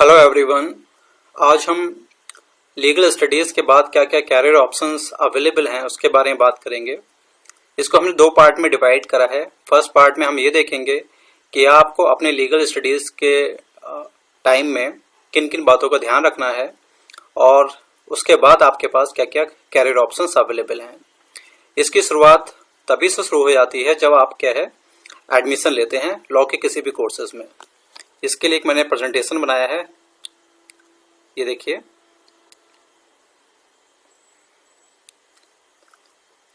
Hello everyone. आज हम legal studies के बाद क्या क्या कैरियर ऑप्शंस अवेलेबल हैं उसके बारे में बात करेंगे। इसको हमने दो पार्ट में डिवाइड करा है। फर्स्ट पार्ट में हम ये देखेंगे कि आपको अपने लीगल स्टडीज़ के टाइम में किन किन बातों का ध्यान रखना है और उसके बाद आपके पास क्या क्या कैरियर ऑप्शंस अवेलेबल हैं। इसकी शुरुआत तभी से शुरू हो जाती है जब आप क्या है एडमिशन लेते हैं लॉ के किसी भी कोर्सेज में। इसके लिए एक मैंने प्रेजेंटेशन बनाया है, ये देखिए,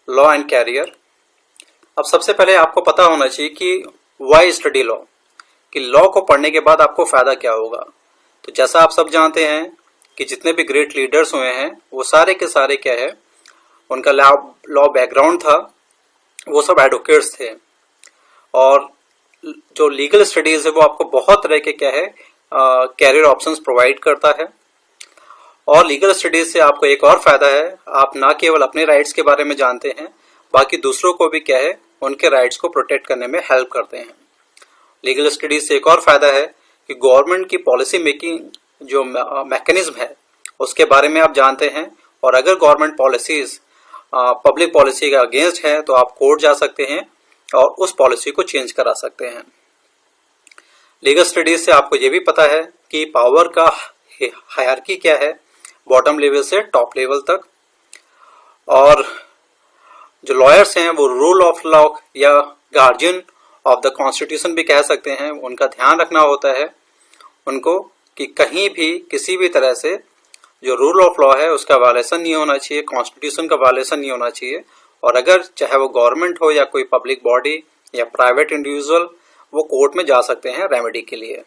लॉ एंड कैरियर। अब सबसे पहले आपको पता होना चाहिए कि व्हाई स्टडी लॉ, कि लॉ को पढ़ने के बाद आपको फायदा क्या होगा। तो जैसा आप सब जानते हैं कि जितने भी ग्रेट लीडर्स हुए हैं वो सारे के सारे क्या है, उनका लॉ बैकग्राउंड था, वो सब एडवोकेट्स थे। और जो लीगल स्टडीज है वो आपको बहुत तरह के क्या है कैरियर ऑप्शंस प्रोवाइड करता है। और लीगल स्टडीज से आपको एक और फायदा है, आप ना केवल अपने राइट्स के बारे में जानते हैं बाकी दूसरों को भी क्या है उनके राइट्स को प्रोटेक्ट करने में हेल्प करते हैं। लीगल स्टडीज से एक और फायदा है कि गवर्नमेंट की पॉलिसी मेकिंग जो मैकेनिज्म है उसके बारे में आप जानते हैं, और अगर गवर्नमेंट पॉलिसीज पब्लिक पॉलिसी के अगेंस्ट है तो आप कोर्ट जा सकते हैं और उस पॉलिसी को चेंज करा सकते हैं। लीगल स्टडीज से आपको ये भी पता है कि पावर का हायरार्की क्या है, बॉटम लेवल से टॉप लेवल तक। और जो लॉयर्स हैं वो रूल ऑफ लॉ या गार्जियन ऑफ द कॉन्स्टिट्यूशन भी कह सकते हैं। उनका ध्यान रखना होता है उनको कि कहीं भी किसी भी तरह से जो रूल ऑफ लॉ है उसका वायलेशन नहीं होना चाहिए, कॉन्स्टिट्यूशन का वायलेशन नहीं होना चाहिए। और अगर चाहे वो गवर्नमेंट हो या कोई पब्लिक बॉडी या प्राइवेट इंडिविजुअल, वो कोर्ट में जा सकते हैं रेमेडी के लिए।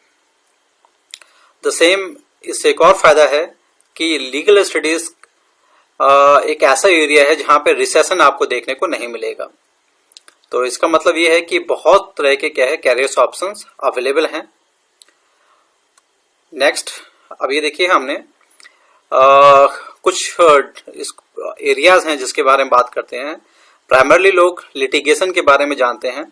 द सेम इससे एक और फायदा है कि लीगल स्टडीज एक ऐसा एरिया है जहां पे रिसेशन आपको देखने को नहीं मिलेगा। तो इसका मतलब ये है कि बहुत तरह के क्या है कैरियर ऑप्शंस अवेलेबल हैं। नेक्स्ट, अब ये देखिए हमने कुछ एरियाज हैं जिसके बारे में बात करते हैं। प्राइमरली लोग लिटिगेशन के बारे में जानते हैं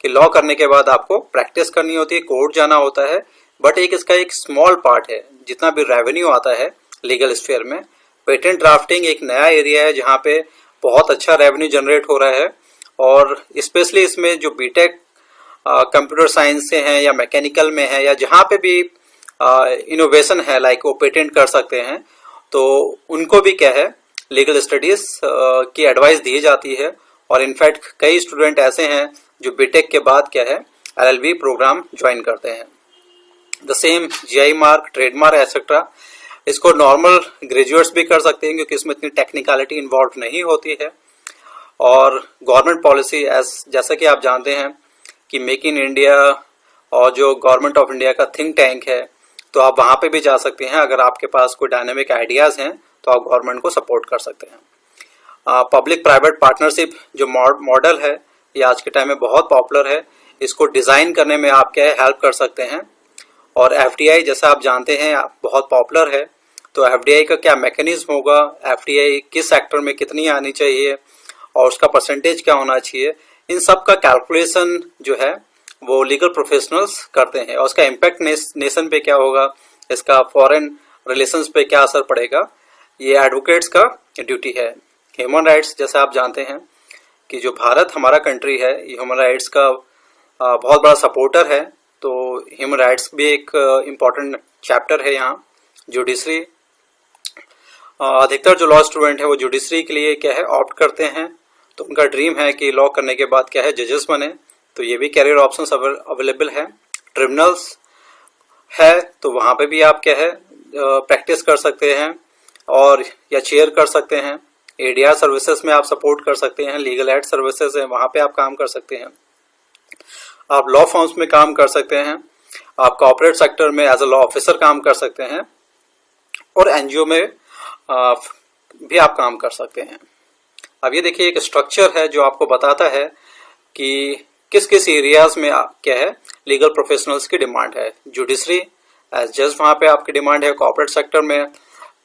कि लॉ करने के बाद आपको प्रैक्टिस करनी होती है, कोर्ट जाना होता है, बट इसका एक स्मॉल पार्ट है जितना भी रेवेन्यू आता है लीगल स्फीयर में। पेटेंट ड्राफ्टिंग एक नया एरिया है जहां पे बहुत अच्छा रेवेन्यू जनरेट हो रहा है, और स्पेशली इसमें जो बीटेक कंप्यूटर साइंस से हैं या मैकेनिकल में है या जहां पे भी इनोवेशन है, लाइक वो पेटेंट कर सकते हैं, तो उनको भी क्या है लीगल स्टडीज की एडवाइस दी जाती है। और इनफैक्ट कई स्टूडेंट ऐसे हैं जो बीटेक के बाद क्या है एलएलबी प्रोग्राम ज्वाइन करते हैं। The same GI mark, trademark etcetera, इसको नॉर्मल ग्रेजुएट्स भी कर सकते हैं क्योंकि इसमें इतनी टेक्निकलिटी इन्वॉल्व नहीं होती है। और गवर्नमेंट पॉलिसी जैसा कि आप जानते हैं कि मेक इन इंडिया और जो गवर्नमेंट ऑफ इंडिया का थिंक टैंक है, तो आप वहां पे भी जा सकते हैं। अगर आपके पास कोई डायनेमिक आइडियाज हैं तो आप गवर्नमेंट को सपोर्ट कर सकते हैं। पब्लिक प्राइवेट पार्टनरशिप जो मॉडल है ये आज के टाइम में बहुत पॉपुलर है, इसको डिजाइन करने में आप क्या है हेल्प कर सकते हैं। और एफडीआई जैसा आप जानते हैं बहुत पॉपुलर है, तो एफडीआई का क्या मैकेनिज्म होगा, एफडीआई किस सेक्टर में कितनी आनी चाहिए और उसका परसेंटेज क्या होना चाहिए, इन सब का कैलकुलेशन जो है वो लीगल प्रोफेशनल्स करते हैं। और उसका इम्पैक्ट नेशन पे क्या होगा, इसका फॉरेन रिलेशंस पे क्या असर पड़ेगा, ये एडवोकेट्स का ड्यूटी है। ह्यूमन राइट्स जैसे आप जानते हैं कि जो भारत हमारा कंट्री है ये ह्यूमन राइट्स का बहुत बड़ा सपोर्टर है, तो ह्यूमन राइट्स भी एक इम्पॉर्टेंट चैप्टर है यहाँ। जुडिशरी, अधिकतर जो लॉ स्टूडेंट है वो जुडिशरी के लिए क्या है ऑप्ट करते हैं, तो उनका ड्रीम है कि लॉ करने के बाद क्या है जजेस बने, तो ये भी कैरियर ऑप्शंस अवेलेबल है। ट्रिब्यूनल्स है तो वहाँ पे भी आप क्या है प्रैक्टिस कर सकते हैं और या चेयर कर सकते हैं। एडीआर सर्विसेज में आप सपोर्ट कर सकते हैं, लीगल एड सर्विसेज है वहाँ पे आप काम कर सकते हैं। आप लॉ फर्म्स में काम कर सकते हैं, आप कॉर्पोरेट सेक्टर में एज अ लॉ ऑफिसर काम कर सकते हैं, और एनजीओ में भी आप काम कर सकते हैं। अब ये देखिए एक स्ट्रक्चर है जो आपको बताता है कि किस किस एरियाज में क्या है लीगल प्रोफेशनल्स की डिमांड है। जुडिशरी एज जज वहाँ पे आपकी डिमांड है, कॉर्पोरेट सेक्टर में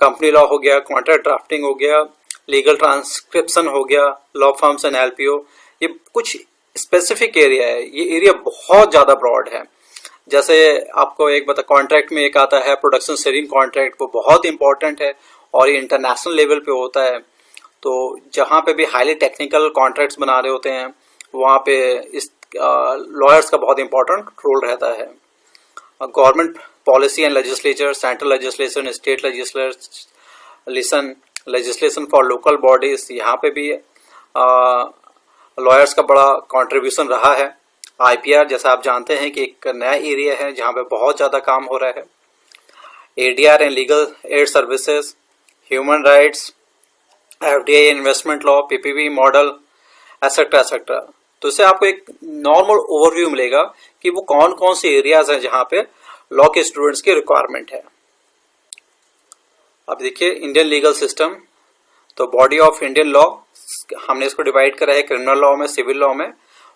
कंपनी लॉ हो गया, कॉन्ट्रैक्ट ड्राफ्टिंग हो गया, लीगल ट्रांसक्रिप्शन हो गया, लॉ फर्म्स एंड एलपीओ, ये कुछ स्पेसिफिक एरिया है। ये एरिया बहुत ज़्यादा ब्रॉड है। जैसे आपको एक बता, कॉन्ट्रैक्ट में एक आता है प्रोडक्शन शेयरिंग कॉन्ट्रैक्ट, वो बहुत इंपॉर्टेंट है और ये इंटरनेशनल लेवल पे होता है। तो जहाँ पे भी हाईली टेक्निकल कॉन्ट्रैक्ट्स बना रहे होते हैं वहाँ पे इस लॉयर्स का बहुत इंपॉर्टेंट रोल रहता है। Government policy and legislature, central legislation, state legislation, legislation for local bodies, यहाँ पे भी लॉयर्स का बड़ा कंट्रीब्यूशन रहा है। आईपीआर जैसा आप जानते हैं कि एक नया एरिया है जहाँ पे बहुत ज़्यादा काम हो रहा है। ADR and legal aid services, human rights, FDI investment law, PPP model, etcetera etcetera. तो इससे आपको एक नॉर्मल ओवरव्यू मिलेगा कि वो कौन कौन से एरियाज हैं जहाँ पे लॉ के स्टूडेंट्स की रिक्वायरमेंट है। अब देखिए इंडियन लीगल सिस्टम, तो बॉडी ऑफ इंडियन लॉ हमने इसको डिवाइड करा है क्रिमिनल लॉ में, सिविल लॉ में,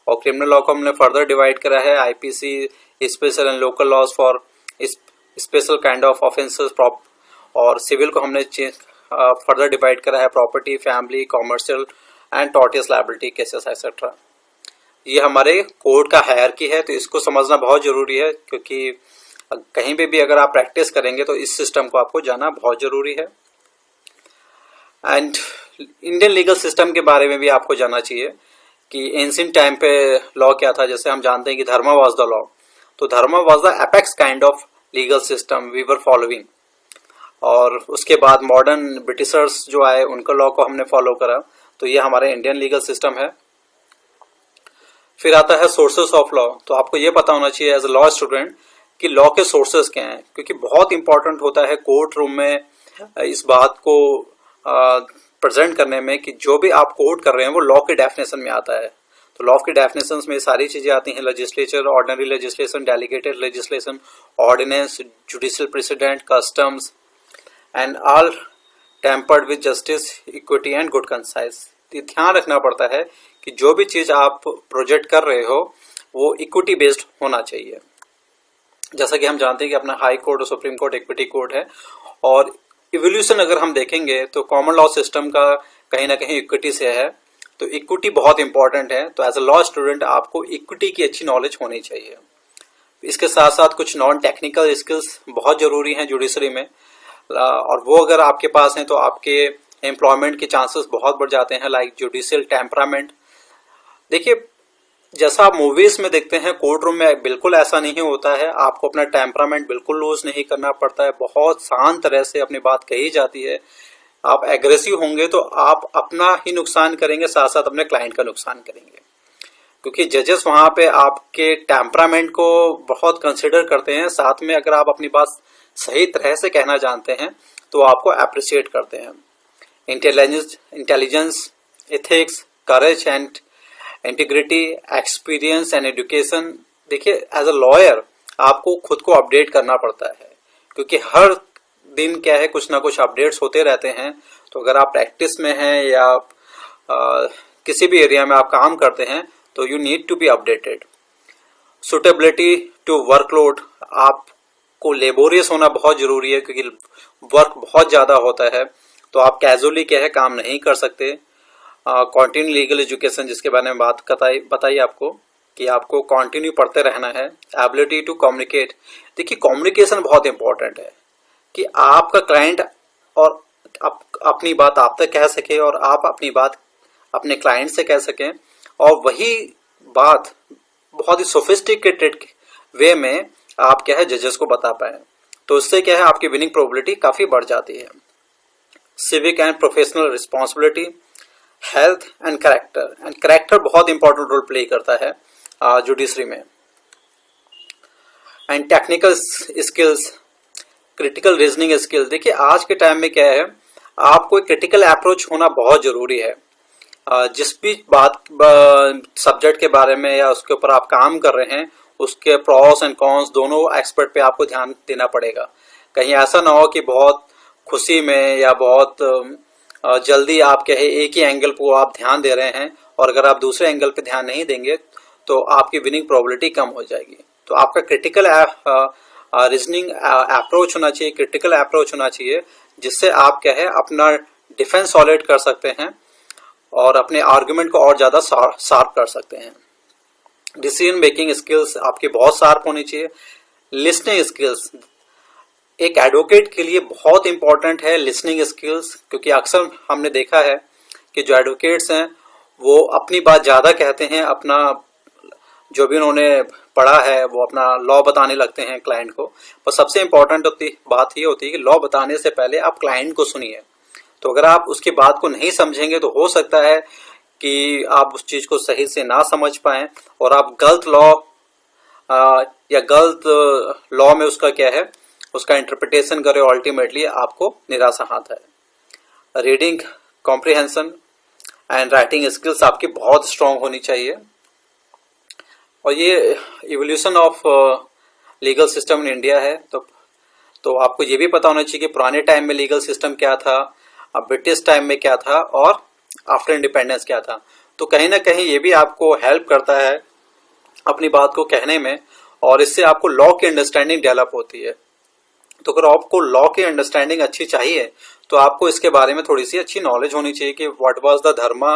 और क्रिमिनल लॉ को हमने फर्दर डिवाइड करा है IPC, special and local laws for special kind of offences, और सिविल को हमने फर्दर डिवाइड करा है property, family, commercial and tortious liability cases etcetera. ये हमारे कोड का हायरार्की है, तो इसको समझना बहुत जरूरी है, क्योंकि कहीं पे भी अगर आप प्रैक्टिस करेंगे तो इस सिस्टम को आपको जाना बहुत जरूरी है। एंड इंडियन लीगल सिस्टम के बारे में भी आपको जानना चाहिए कि एंशिएंट टाइम पे लॉ क्या था। जैसे हम जानते हैं कि धर्मा वाज द लॉ, तो dharma was the apex kind of legal system we were following. और उसके बाद मॉडर्न ब्रिटिशर्स जो आए उनका लॉ को हमने फॉलो करा, तो ये हमारा इंडियन लीगल सिस्टम है। फिर आता है सोर्सेस ऑफ लॉ, तो आपको ये पता होना चाहिए एज ए लॉ स्टूडेंट कि लॉ के सोर्सेस क्या हैं, क्योंकि बहुत इंपॉर्टेंट होता है कोर्ट रूम में इस बात को प्रेजेंट करने में कि जो भी आप कोट कर रहे हैं वो लॉ के डेफिनेशन में आता है। तो लॉ की डेफिनेशंस में सारी चीजें आती हैं, legislature, ordinary legislation, delegated legislation, ordinance, judicial precedent, customs and all tempered with justice, equity and good concise. ध्यान रखना पड़ता है कि जो भी चीज आप प्रोजेक्ट कर रहे हो वो इक्विटी बेस्ड होना चाहिए। जैसा कि हम जानते हैं कि अपना हाई कोर्ट और सुप्रीम कोर्ट इक्विटी कोर्ट है, और इवोल्यूशन अगर हम देखेंगे तो कॉमन लॉ सिस्टम का कहीं ना कहीं इक्विटी से है, तो इक्विटी बहुत इंपॉर्टेंट है। तो एज अ लॉ स्टूडेंट आपको इक्विटी की अच्छी नॉलेज होनी चाहिए। इसके साथ साथ कुछ नॉन टेक्निकल स्किल्स बहुत जरूरी हैं जुडिशरी में, और वो अगर आपके पास हैं तो आपके एम्प्लॉयमेंट के चांसेस बहुत बढ़ जाते हैं। लाइक जुडिशियल टेम्परामेंट, देखिए जैसा आप मूवीज में देखते हैं कोर्ट रूम में बिल्कुल ऐसा नहीं होता है। आपको अपना टेम्परामेंट बिल्कुल लूज नहीं करना पड़ता है, बहुत शांत तरह से अपनी बात कही जाती है। आप एग्रेसिव होंगे तो आप अपना ही नुकसान करेंगे, साथ साथ अपने क्लाइंट का नुकसान करेंगे, क्योंकि जजेस वहां पे आपके टेम्परामेंट को बहुत कंसिडर करते हैं। साथ में अगर आप अपनी बात सही तरह से कहना जानते हैं तो आपको अप्रिशिएट करते हैं। Intelligence, ethics, courage and integrity, experience and education. देखिए एज अ लॉयर आपको खुद को अपडेट करना पड़ता है, क्योंकि हर दिन क्या है कुछ ना कुछ अपडेट्स होते रहते हैं। तो अगर आप प्रैक्टिस में हैं या किसी भी एरिया में आप काम करते हैं तो you need to be updated. Suitability to workload, आपको लेबोरियस होना बहुत जरूरी है, क्योंकि वर्क बहुत ज्यादा होता है, तो आप कैजुअली क्या है काम नहीं कर सकते। कॉन्टिन्यू लीगल एजुकेशन, जिसके बारे में बात बताई आपको कि आपको कॉन्टिन्यू पढ़ते रहना है। एबिलिटी टू कम्युनिकेट, देखिए कम्युनिकेशन बहुत इंपॉर्टेंट है कि आपका क्लाइंट और अपनी बात आप तक कह सके और आप अपनी बात अपने क्लाइंट से कह सकें, और वही बात बहुत ही सोफिस्टिकेटेड वे में आप क्या है जजेस को बता पाए, तो इससे क्या है आपकी विनिंग प्रोबेबिलिटी काफी बढ़ जाती है। Civic and professional responsibility, health and character बहुत इंपॉर्टेंट रोल प्ले करता है जुडिशरी में। And technical skills, critical reasoning skill, देखिए आज के टाइम में क्या है आपको क्रिटिकल अप्रोच होना बहुत जरूरी है। जिस भी बात सब्जेक्ट के बारे में या उसके ऊपर आप काम कर रहे हैं उसके प्रॉस एंड कॉन्स दोनों एक्सपर्ट पे आपको ध्यान देना पड़ेगा। कहीं ऐसा ना हो कि बहुत खुशी में या बहुत जल्दी आप कहे एक ही एंगल को आप ध्यान दे रहे हैं, और अगर आप दूसरे एंगल पे ध्यान नहीं देंगे तो आपकी विनिंग प्रोबेबिलिटी कम हो जाएगी। तो आपका क्रिटिकल रीजनिंग अप्रोच होना चाहिए, क्रिटिकल अप्रोच होना चाहिए, जिससे आप क्या है अपना डिफेंस सॉलिड कर सकते हैं और अपने आर्गुमेंट को और ज्यादा शार्प कर सकते हैं। डिसीजन मेकिंग स्किल्स आपकी बहुत शार्प होनी चाहिए। लिसनिंग स्किल्स एक एडवोकेट के लिए बहुत इंपॉर्टेंट है, लिसनिंग स्किल्स, क्योंकि अक्सर हमने देखा है कि जो एडवोकेट्स हैं वो अपनी बात ज़्यादा कहते हैं, अपना जो भी उन्होंने पढ़ा है वो अपना लॉ बताने लगते हैं क्लाइंट को। पर सबसे इम्पोर्टेंट बात ये होती है कि लॉ बताने से पहले आप क्लाइंट को सुनिए। तो अगर आप उसकी बात को नहीं समझेंगे तो हो सकता है कि आप उस चीज़ को सही से ना समझ पाएं और आप गलत लॉ या गलत लॉ में उसका क्या है, उसका इंटरप्रिटेशन करें, अल्टीमेटली आपको निराशा आता है। Reading comprehension and writing skills आपकी बहुत स्ट्रांग होनी चाहिए। और ये evolution of legal system in India है, तो आपको ये भी पता होना चाहिए कि पुराने टाइम में लीगल सिस्टम क्या था, अब ब्रिटिश टाइम में क्या था और आफ्टर इंडिपेंडेंस क्या था। तो कहीं ना कहीं ये भी आपको हेल्प करता है अपनी बात को कहने में, और इससे आपको लॉ की अंडरस्टैंडिंग डेवलप होती है। तो अगर आपको लॉ की अंडरस्टैंडिंग अच्छी चाहिए तो आपको इसके बारे में थोड़ी सी अच्छी नॉलेज होनी चाहिए कि what was the Dharma,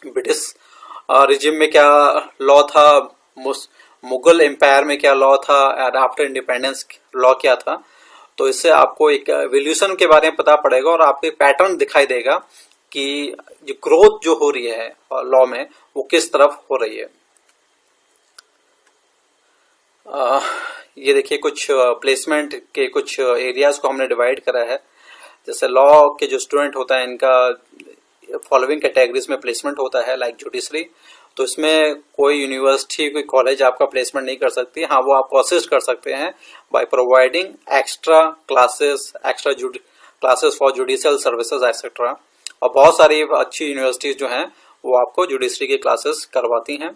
British regime में क्या लॉ था, मुगल एम्पायर में क्या लॉ था, एंड आफ्टर इंडिपेंडेंस लॉ क्या था। तो इससे आपको एक एवोल्यूशन के बारे में पता पड़ेगा और आपको पैटर्न दिखाई देगा कि जो ग्रोथ जो हो रही है लॉ में वो किस तरफ हो रही है। ये देखिए कुछ प्लेसमेंट के कुछ एरियाज को हमने डिवाइड करा है। जैसे लॉ के जो स्टूडेंट होता है इनका फॉलोइंग कैटेगरीज में प्लेसमेंट होता है, लाइक जुडिशरी। तो इसमें कोई यूनिवर्सिटी कोई कॉलेज आपका प्लेसमेंट नहीं कर सकती। हाँ, वो आपको असिस्ट कर सकते हैं by providing extra classes, classes for judicial services etcetera. और बहुत सारी अच्छी यूनिवर्सिटीज जो हैं वो आपको जुडिशरी की क्लासेस करवाती हैं।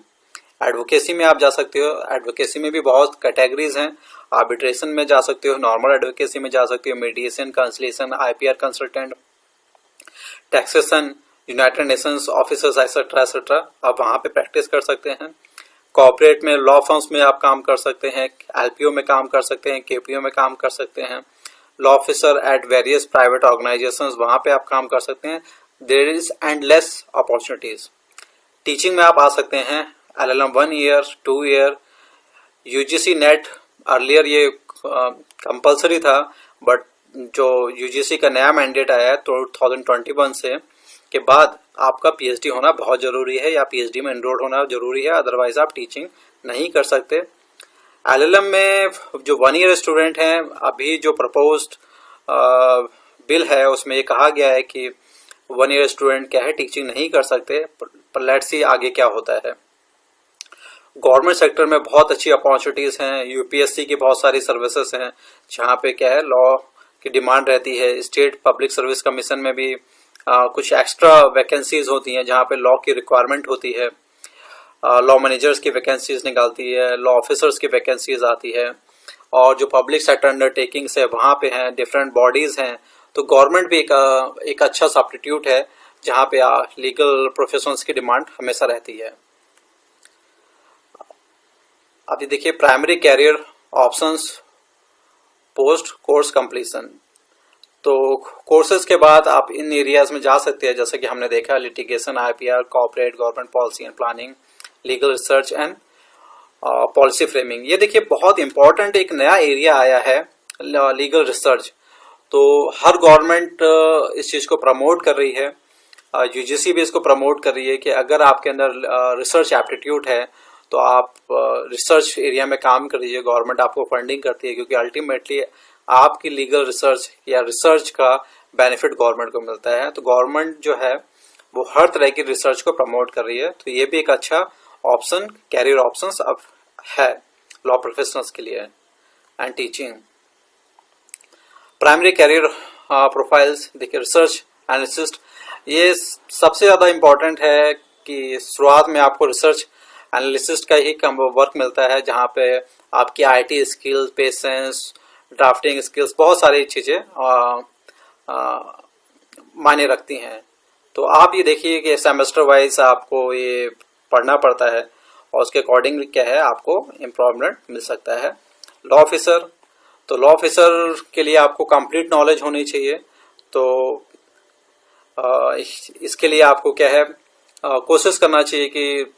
एडवोकेसी में आप जा सकते हो, एडवोकेसी में भी बहुत कैटेगरीज हैं। आर्बिट्रेशन में जा सकते हो, नॉर्मल एडवोकेसी में जा सकते हो, mediation, consolation, IPR consultant, taxation, United Nations officers etcetera etcetera, आप वहां पे प्रैक्टिस कर सकते हैं। कॉर्पोरेट में लॉ फर्म्स में आप काम कर सकते हैं, एलपीओ में काम कर सकते हैं, केपीओ में काम कर सकते हैं। Law officer at various private organisations, वहां पे आप काम कर सकते हैं। There is endless opportunities. Teaching में आप आ सकते हैं, LLM 1 year 2 year, UGC NET. Earlier ये कंपलसरी था, बट जो यूजीसी का नया मैंडेट आया है 2021 से के बाद आपका पीएचडी होना बहुत जरूरी है या पीएचडी में एनरोल होना जरूरी है, अदरवाइज आप टीचिंग नहीं कर सकते। एलएलएम में जो 1 ईयर स्टूडेंट हैं, अभी जो प्रपोज्ड बिल है उसमें ये कहा गया है कि 1 ईयर स्टूडेंट क्या है टीचिंग नहीं कर सकते, पर लेट्स सी आगे क्या होता है। गवर्नमेंट सेक्टर में बहुत अच्छी अपॉर्चुनिटीज हैं, यूपीएससी की बहुत सारी सर्विसेज हैं जहाँ पे क्या है लॉ की डिमांड रहती है। स्टेट पब्लिक सर्विस कमीशन में भी कुछ एक्स्ट्रा वैकेंसीज होती हैं जहाँ पे लॉ की रिक्वायरमेंट होती है। लॉ मैनेजर्स की वैकेंसीज निकालती है, लॉ ऑफिसर्स की वैकेंसीज आती है, और जो पब्लिक सेक्टर अंडरटेकिंग्स है वहाँ पे हैं, डिफरेंट बॉडीज हैं। तो गवर्नमेंट भी एक अच्छा सब्स्टिट्यूट है जहाँ पे लीगल प्रोफेशंस की डिमांड हमेशा रहती है। अब ये देखिए primary career options post course completion. तो कोर्सेज के बाद आप इन एरियाज में जा सकते हैं, जैसे कि हमने देखा litigation, IPR, corporate, government policy and planning, legal research and policy framing. ये देखिए बहुत इंपॉर्टेंट एक नया एरिया आया है लीगल रिसर्च। तो हर गवर्नमेंट इस चीज को प्रमोट कर रही है, यूजीसी भी इसको प्रमोट कर रही है कि अगर आपके अंदर रिसर्च एप्टीट्यूड है तो आप रिसर्च एरिया में काम करिए। गवर्नमेंट आपको फंडिंग करती है क्योंकि अल्टीमेटली आपकी लीगल रिसर्च या रिसर्च का बेनिफिट गवर्नमेंट को मिलता है। तो गवर्नमेंट जो है वो हर तरह की रिसर्च को प्रमोट कर रही है। तो ये भी एक अच्छा ऑप्शन, कैरियर ऑप्शंस अब है लॉ प्रोफेशनल्स के लिए। And teaching, primary career profiles देखिए, रिसर्च एनालिसिस्ट, ये सबसे ज्यादा इम्पोर्टेंट है कि शुरुआत में आपको रिसर्च एनालिसिस्ट का ही कम वर्क मिलता है, जहाँ पे आपकी IT skills, patience, drafting skills, बहुत सारी चीजें मायने रखती हैं। तो आप ये देखिए कि सेमेस्टर वाइज आपको ये पढ़ना पड़ता है और उसके अकॉर्डिंग क्या है आपको एम्प्लॉयमेंट मिल सकता है। लॉ ऑफिसर, तो लॉ ऑफिसर के लिए आपको कंप्लीट नॉलेज होनी चाहिए। तो इसके लिए आपको क्या है कोशिश करना चाहिए कि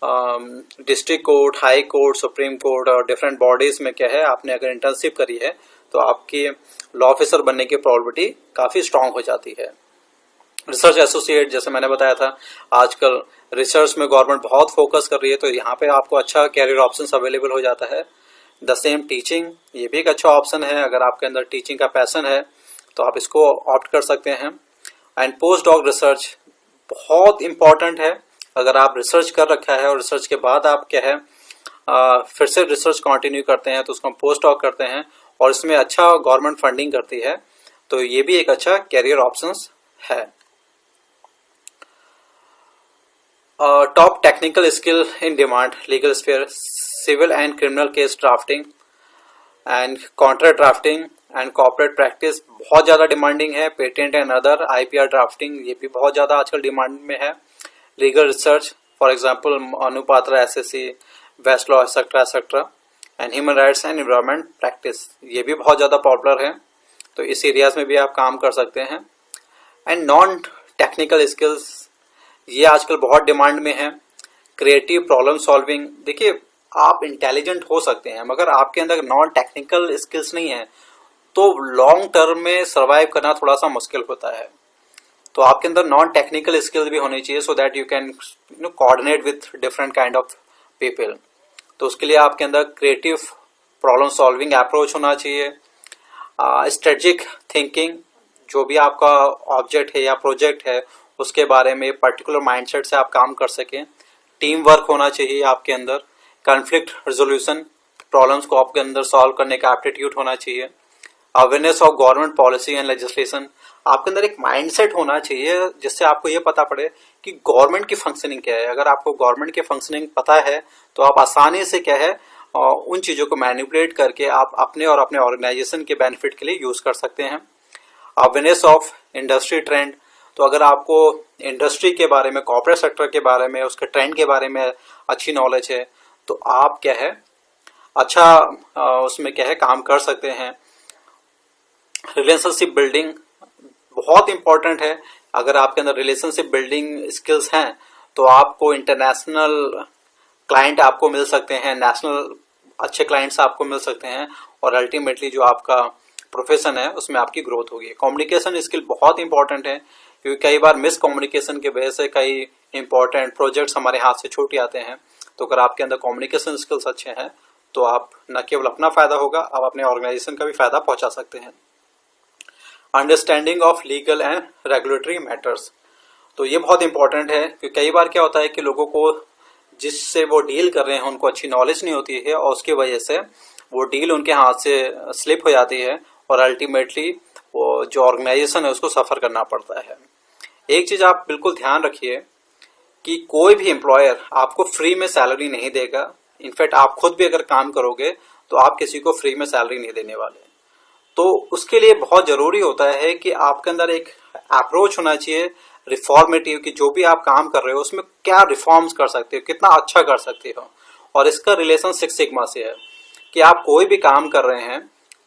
district court, high court, supreme court और डिफरेंट बॉडीज में क्या है, आपने अगर इंटर्नशिप करी है तो आपकी लॉ ऑफिसर बनने की प्रोबेबिलिटी काफ़ी स्ट्रांग हो जाती है। रिसर्च एसोसिएट, जैसे मैंने बताया था, आजकल रिसर्च में गवर्नमेंट बहुत फोकस कर रही है, तो यहाँ पे आपको अच्छा कैरियर ऑप्शंस अवेलेबल हो जाता है। द सेम टीचिंग, ये भी एक अच्छा ऑप्शन है। अगर आपके अंदर टीचिंग का पैशन है तो आप इसको ऑप्ट कर सकते हैं। एंड पोस्ट डॉक रिसर्च बहुत इंपॉर्टेंट है। अगर आप रिसर्च कर रखा है और रिसर्च के बाद आप क्या है फिर से रिसर्च कंटिन्यू करते हैं तो उसको हम पोस्ट डॉक करते हैं और इसमें अच्छा गवर्नमेंट फंडिंग करती है, तो ये भी एक अच्छा कैरियर ऑप्शंस है। Top technical skill in demand, legal sphere, civil and criminal case drafting and contract drafting and corporate practice बहुत ज़्यादा डिमांडिंग है। Patent and other, IPR drafting, ये भी बहुत ज़्यादा आजकल डिमांड में है। लीगल रिसर्च, फॉर एग्जांपल अनुपात्रा, SSC, Westlaw, et cetera and human rights and environment practice, ये भी बहुत ज़्यादा पॉपुलर है, तो इस एरियाज में भी आप काम कर सकते हैं। एंड नॉन टेक्निकल स्किल्स, ये आजकल बहुत डिमांड में है। क्रिएटिव प्रॉब्लम सॉल्विंग, देखिए आप इंटेलिजेंट हो सकते हैं मगर आपके अंदर नॉन टेक्निकल स्किल्स नहीं है तो लॉन्ग टर्म में सर्वाइव करना थोड़ा सा मुश्किल होता है। तो आपके अंदर नॉन टेक्निकल स्किल्स भी होनी चाहिए so that you can coordinate with different kind of people. तो उसके लिए आपके अंदर क्रिएटिव प्रॉब्लम सॉल्विंग अप्रोच होना चाहिए। स्ट्रेटेजिक थिंकिंग, जो भी आपका ऑब्जेक्ट है या प्रोजेक्ट है उसके बारे में पर्टिकुलर माइंडसेट से आप काम कर सकें। टीम वर्क होना चाहिए आपके अंदर। कॉन्फ्लिक्ट रिजोल्यूशन, प्रॉब्लम्स को आपके अंदर सॉल्व करने का एप्टीट्यूड होना चाहिए। Awareness of government policy and legislation, आपके अंदर एक माइंडसेट होना चाहिए जिससे आपको ये पता पड़े कि गवर्नमेंट की फंक्शनिंग क्या है। अगर आपको गवर्नमेंट की फंक्शनिंग पता है तो आप आसानी से क्या है उन चीज़ों को मैनिपुलेट करके आप अपने और अपने ऑर्गेनाइजेशन के बेनिफिट के लिए यूज कर सकते हैं। अवेयरनेस ऑफ इंडस्ट्री ट्रेंड, तो अगर आपको इंडस्ट्री के बारे में, कॉर्पोरेट सेक्टर के बारे में, उसके ट्रेंड के बारे में अच्छी नॉलेज है तो आप क्या है अच्छा उसमें क्या है काम कर सकते हैं। रिलेशनशिप बिल्डिंग बहुत इंपॉर्टेंट है। अगर आपके अंदर रिलेशनशिप बिल्डिंग स्किल्स हैं तो आपको इंटरनेशनल क्लाइंट आपको मिल सकते हैं, नेशनल अच्छे क्लाइंट्स आपको मिल सकते हैं और अल्टीमेटली जो आपका प्रोफेशन है उसमें आपकी ग्रोथ होगी। कम्युनिकेशन स्किल बहुत इंपॉर्टेंट है क्योंकि कई बार मिस कम्युनिकेशन की वजह से कई इंपॉर्टेंट प्रोजेक्ट्स हमारे हाथ से छूट जाते हैं। तो अगर आपके अंदर कम्युनिकेशन स्किल्स अच्छे हैं तो आप न केवल अपना फायदा होगा, आप अपने ऑर्गेनाइजेशन का भी फायदा पहुंचा सकते हैं। Understanding of legal and regulatory matters, तो ये बहुत इंपॉर्टेंट है क्योंकि कई बार क्या होता है कि लोगों को जिससे वो डील कर रहे हैं उनको अच्छी नॉलेज नहीं होती है और उसकी वजह से वो डील उनके हाथ से स्लिप हो जाती है और अल्टीमेटली वो जो ऑर्गेनाइजेशन है उसको सफ़र करना पड़ता है। एक चीज़ आप बिल्कुल ध्यान रखिए कि कोई भी एम्प्लॉयर आपको फ्री में सैलरी नहीं देगा। इनफैक्ट आप खुद भी अगर काम करोगे तो आप किसी को फ्री में सैलरी नहीं देने वाले। तो उसके लिए बहुत ज़रूरी होता है कि आपके अंदर एक अप्रोच होना चाहिए रिफॉर्मेटिव, कि जो भी आप काम कर रहे हो उसमें क्या रिफॉर्म्स कर सकते हो, कितना अच्छा कर सकते हो। और इसका रिलेशन सिक्स सिग्मा से है कि आप कोई भी काम कर रहे हैं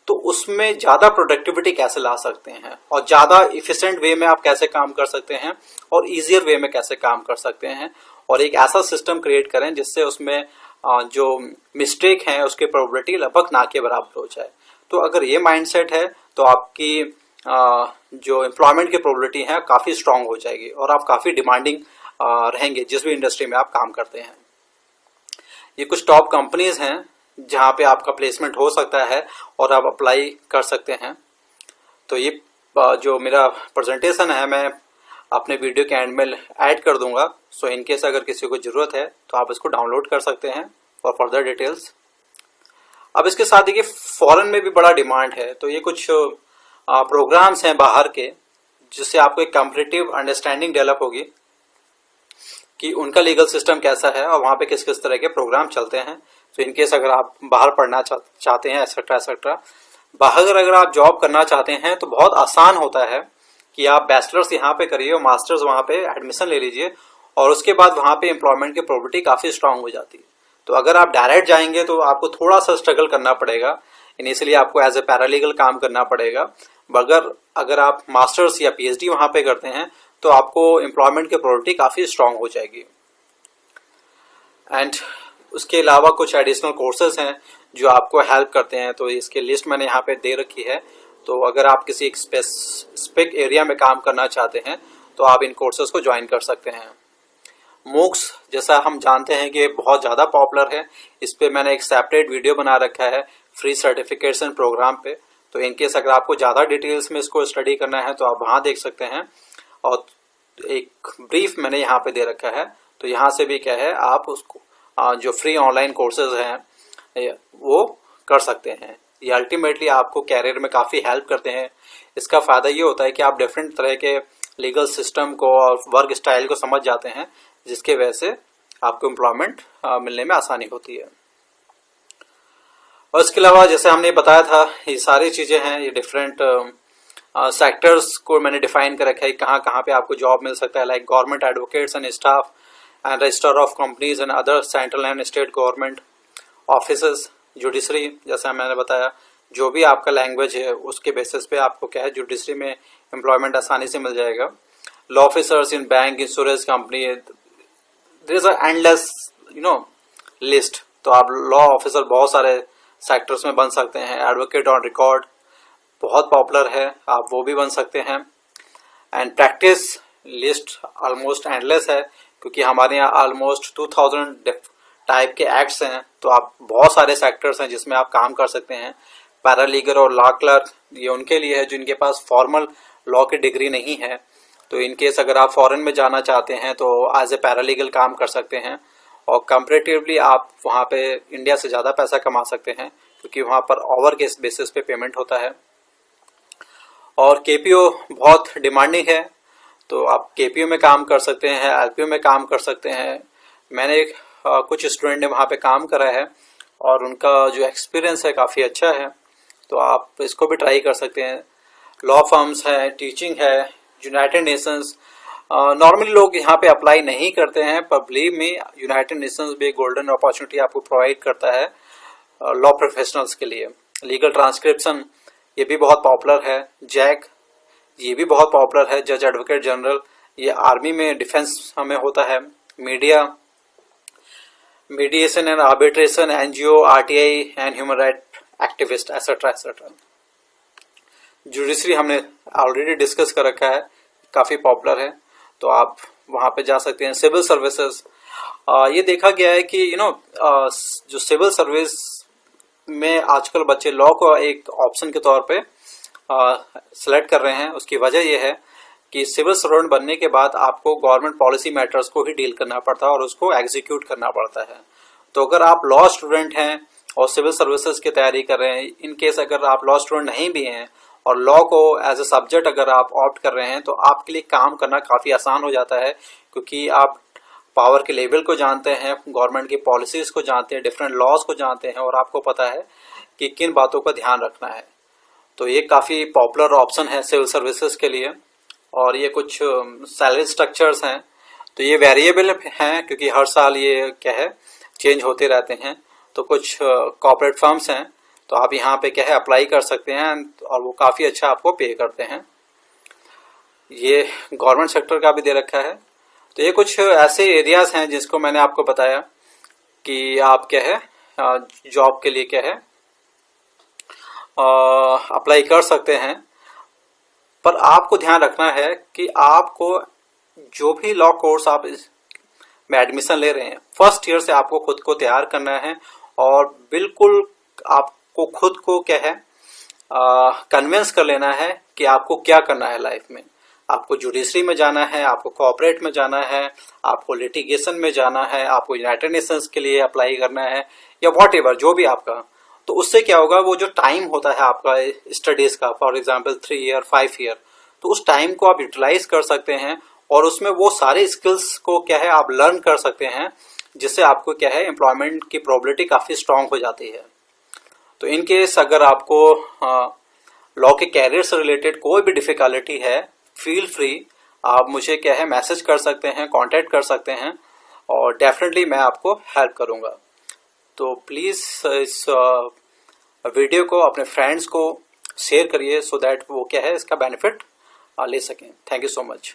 तो उसमें ज़्यादा प्रोडक्टिविटी कैसे ला सकते हैं और ज़्यादा इफिशिएंट वे में आप कैसे काम कर सकते हैं और ईजियर वे में कैसे काम कर सकते हैं और एक ऐसा सिस्टम क्रिएट करें जिससे उसमें जो मिस्टेक है उसकी प्रोबेबिलिटी लगभग ना के बराबर हो जाए। तो अगर ये माइंडसेट है तो आपकी जो एम्प्लॉयमेंट की प्रोबेबिलिटी है काफ़ी स्ट्रांग हो जाएगी और आप काफ़ी डिमांडिंग रहेंगे जिस भी इंडस्ट्री में आप काम करते हैं। ये कुछ टॉप कंपनीज हैं जहाँ पे आपका प्लेसमेंट हो सकता है और आप अप्लाई कर सकते हैं। तो ये जो मेरा प्रेजेंटेशन है मैं अपने वीडियो के एंड में ऐड कर दूंगा, सो इनकेस अगर किसी को ज़रूरत है तो आप इसको डाउनलोड कर सकते हैं फॉर फर्दर डिटेल्स। अब इसके साथ देखिए फॉरेन में भी बड़ा डिमांड है, तो ये कुछ प्रोग्राम्स हैं बाहर के जिससे आपको एक कॉम्पिटिटिव अंडरस्टैंडिंग डेवलप होगी कि उनका लीगल सिस्टम कैसा है और वहाँ पे किस किस तरह के प्रोग्राम चलते हैं। तो इनकेस अगर आप बाहर पढ़ना चाहते हैं एक्सेट्रा एक्सेट्रा, बाहर अगर आप जॉब करना चाहते हैं तो बहुत आसान होता है कि आप बैचलर्स यहाँ पे करिए और मास्टर्स वहाँ पे एडमिशन ले लीजिए और उसके बाद वहाँ पे एम्प्लॉयमेंट की प्रोबेबिलिटी काफ़ी स्ट्रांग हो जाती है। तो अगर आप डायरेक्ट जाएंगे तो आपको थोड़ा सा स्ट्रगल करना पड़ेगा, इनिशियली आपको एज ए पैरालीगल काम करना पड़ेगा। मगर अगर आप मास्टर्स या PhD वहाँ पे करते हैं तो आपको एम्प्लॉयमेंट की प्रोबेबिलिटी काफ़ी स्ट्रांग हो जाएगी। एंड उसके अलावा कुछ एडिशनल कोर्सेज हैं जो आपको हेल्प करते हैं, तो इसकी लिस्ट मैंने यहाँ पे दे रखी है। तो अगर आप किसी एक स्पेसिफिक एरिया में काम करना चाहते हैं तो आप इन कोर्सेज को ज्वाइन कर सकते हैं। मूक्स जैसा हम जानते हैं कि बहुत ज़्यादा पॉपुलर है, इस पे मैंने एक सेपरेट वीडियो बना रखा है फ्री सर्टिफिकेशन प्रोग्राम पे। तो इनकेस अगर आपको ज़्यादा डिटेल्स में इसको स्टडी करना है तो आप वहाँ देख सकते हैं, और एक ब्रीफ मैंने यहाँ पे दे रखा है। तो यहाँ से भी क्या है, आप उसको जो फ्री ऑनलाइन कोर्सेज हैं वो कर सकते हैं। ये अल्टीमेटली आपको कैरियर में काफ़ी हेल्प करते हैं। इसका फ़ायदा ये होता है कि आप डिफरेंट तरह के लीगल सिस्टम को और वर्क स्टाइल को समझ जाते हैं, जिसके वजह से आपको एम्प्लॉयमेंट मिलने में आसानी होती है। और इसके अलावा जैसे हमने बताया था, ये सारी चीज़ें हैं, ये डिफरेंट सेक्टर्स को मैंने डिफाइन कर रखा है, कहाँ कहाँ पे आपको जॉब मिल सकता है, like government advocates and staff and register of companies and other central and state government officers, judiciary जैसा मैंने बताया, जो भी आपका लैंग्वेज है उसके बेसिस पे आपको क्या है जुडिशरी में एम्प्लॉयमेंट आसानी से मिल जाएगा। Law officers in bank, insurance company, there is a endless list. तो आप लॉ ऑफिसर बहुत सारे सेक्टर्स में बन सकते हैं। एडवोकेट ऑन रिकॉर्ड बहुत पॉपुलर है, आप वो भी बन सकते हैं। And practice list almost endless है, क्योंकि हमारे यहाँ ऑलमोस्ट 2000 टाइप के एक्ट्स हैं। तो आप बहुत सारे सेक्टर्स हैं जिसमें आप काम कर सकते हैं। पैरालीगल और लॉ क्लर्क, ये उनके लिए है जिनके पास फॉर्मल लॉ की डिग्री नहीं है। तो इनकेस अगर आप फॉरेन में जाना चाहते हैं तो एज ए पैरालीगल काम कर सकते हैं, और कंपैरेटिवली आप वहाँ पे इंडिया से ज़्यादा पैसा कमा सकते हैं, क्योंकि वहाँ पर ओवर केस बेसिस पे पेमेंट होता है। और केपीओ बहुत डिमांडिंग है, तो आप केपीओ में काम कर सकते हैं, एलपीओ में काम कर सकते हैं। मैंने कुछ स्टूडेंट ने वहाँ पे काम करा है और उनका जो एक्सपीरियंस है काफ़ी अच्छा है, तो आप इसको भी ट्राई कर सकते हैं। लॉ फर्म्स है, टीचिंग है, यूनाइटेड नेशंस, नॉर्मली लोग यहाँ पे अप्लाई नहीं करते हैं, पर बिलीव में यूनाइटेड नेशंस भी एक गोल्डन अपॉर्चुनिटी आपको प्रोवाइड करता है लॉ प्रोफेशनल्स के लिए। लीगल ट्रांसक्रिप्शन ये भी बहुत पॉपुलर है। जैक ये भी बहुत पॉपुलर है, जज एडवोकेट जनरल, ये आर्मी में डिफेंस हमें होता है। Media, mediation and arbitration, NGO, RTI and human right activist, etcetera etcetera. Judiciary हमने ऑलरेडी डिस्कस कर रखा है, काफ़ी पॉपुलर है, तो आप वहाँ पे जा सकते हैं। सिविल सर्विसेज, ये देखा गया है कि जो सिविल सर्विस में आजकल बच्चे लॉ को एक ऑप्शन के तौर पे सेलेक्ट कर रहे हैं। उसकी वजह यह है कि सिविल सर्वेंट बनने के बाद आपको गवर्नमेंट पॉलिसी मैटर्स को ही डील करना पड़ता है और उसको एग्जीक्यूट करना पड़ता है। तो अगर आप लॉ स्टूडेंट हैं और सिविल सर्विसेज की तैयारी कर रहे हैं, इन केस अगर आप लॉ स्टूडेंट नहीं भी हैं और लॉ को एज ए सब्जेक्ट अगर आप ऑप्ट कर रहे हैं, तो आपके लिए काम करना काफ़ी आसान हो जाता है, क्योंकि आप पावर के लेवल को जानते हैं, गवर्नमेंट की पॉलिसीज को जानते हैं, डिफरेंट लॉज को जानते हैं, और आपको पता है कि किन बातों का ध्यान रखना है। तो ये काफ़ी पॉपुलर ऑप्शन है सिविल सर्विसेज के लिए। और ये कुछ सैलरी स्ट्रक्चर्स हैं, तो ये वेरिएबल हैं, क्योंकि हर साल ये क्या है चेंज होते रहते हैं। तो कुछ कॉर्पोरेट फर्म्स हैं, तो आप यहाँ पे क्या है अप्लाई कर सकते हैं, और वो काफ़ी अच्छा आपको पे करते हैं। ये गवर्नमेंट सेक्टर का भी दे रखा है। तो ये कुछ ऐसे एरियाज हैं जिसको मैंने आपको बताया कि आप क्या है जॉब के लिए क्या है अप्लाई कर सकते हैं। पर आपको ध्यान रखना है कि आपको जो भी लॉ कोर्स आप में एडमिशन ले रहे हैं, फर्स्ट ईयर से आपको खुद को तैयार करना है, और बिल्कुल आपको खुद को क्या है कन्विंस कर लेना है कि आपको क्या करना है लाइफ में। आपको जुडिशरी में जाना है, आपको कॉर्पोरेट में जाना है, आपको लिटिगेशन में जाना है, आपको यूनाइटेड नेशंस के लिए अप्लाई करना है, या वॉट एवर जो भी आपका। तो उससे क्या होगा, वो जो टाइम होता है आपका स्टडीज का, फॉर एग्जांपल 3 ईयर 5 ईयर, तो उस टाइम को आप यूटिलाइज कर सकते हैं, और उसमें वो सारे स्किल्स को क्या है आप लर्न कर सकते हैं, जिससे आपको क्या है एम्प्लॉयमेंट की प्रोबेबिलिटी काफ़ी स्ट्रांग हो जाती है। तो इन केस अगर आपको लॉ के कैरियर से रिलेटेड कोई भी डिफिकल्टी है, फील फ्री, आप मुझे क्या है मैसेज कर सकते हैं, कांटेक्ट कर सकते हैं, और डेफिनेटली मैं आपको हेल्प करूंगा। तो प्लीज़ इस वीडियो को अपने फ्रेंड्स को शेयर करिए, सो दैट वो क्या है इसका बेनिफिट ले सकें। Thank you so much.